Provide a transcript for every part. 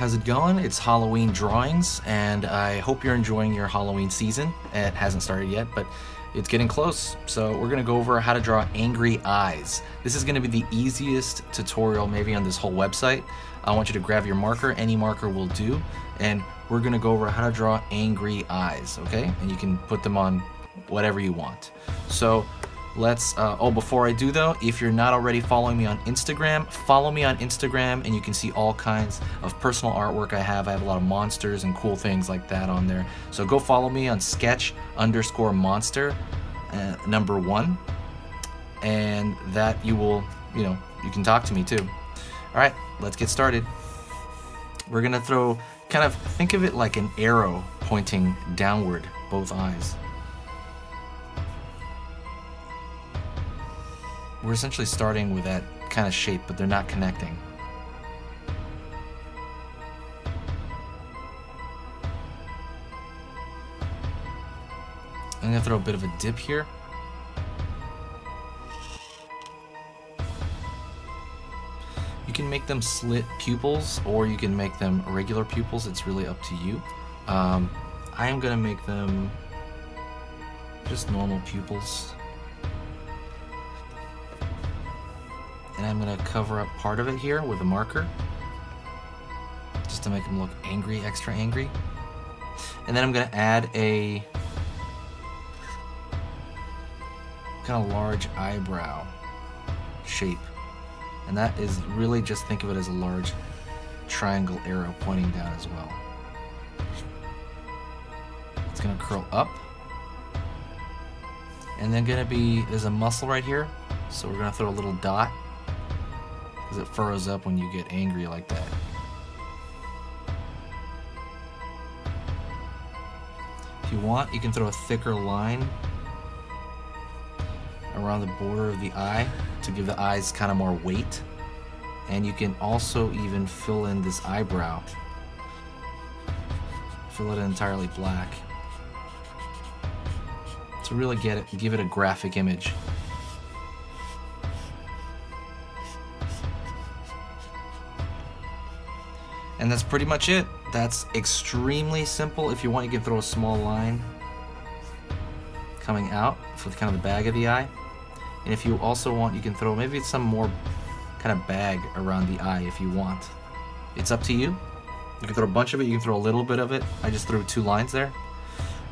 how's it going? It's Halloween drawings, and I hope you're enjoying your Halloween season. It hasn't started yet, but it's getting close. So we're gonna go over how to draw angry eyes. This is gonna be the easiest tutorial maybe on this whole website. I want you to grab your marker, any marker will do, and we're gonna go over how to draw angry eyes, okay? And you can put them on whatever you want. So let's, before I do though, if you're not already following me on Instagram, follow me on Instagram and you can see all kinds of personal artwork I have. I have a lot of monsters and cool things like that on there. So go follow me on sketch_monster number 1, and that you will, you can talk to me too. All right, let's get started. We're gonna throw, kind of think of it like an arrow pointing downward, both eyes. We're essentially starting with that kind of shape, but they're not connecting. I'm gonna throw a bit of a dip here. You can make them slit pupils, or you can make them regular pupils. It's really up to you. I am gonna make them just normal pupils. And I'm gonna cover up part of it here with a marker, just to make them look angry, extra angry. And then I'm gonna add a kind of large eyebrow shape. And that is really, just think of it as a large triangle arrow pointing down as well. It's gonna curl up. And then there's a muscle right here, so we're gonna throw a little dot, because it furrows up when you get angry like that. If you want, you can throw a thicker line around the border of the eye to give the eyes kind of more weight. And you can also even fill in this eyebrow. Fill it entirely black to really give it a graphic image. And that's pretty much it. That's extremely simple. If you want, you can throw a small line coming out for kind of the bag of the eye. And if you also want, you can throw maybe some more kind of bag around the eye if you want. It's up to you. You can throw a bunch of it, you can throw a little bit of it. I just threw 2 lines there.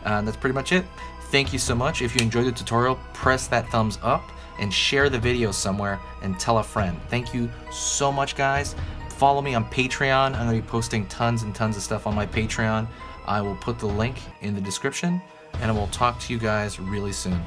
And that's pretty much it. Thank you so much. If you enjoyed the tutorial, press that thumbs up and share the video somewhere and tell a friend. Thank you so much, guys. Follow me on Patreon. I'm going to be posting tons and tons of stuff on my Patreon. I will put the link in the description, and I will talk to you guys really soon.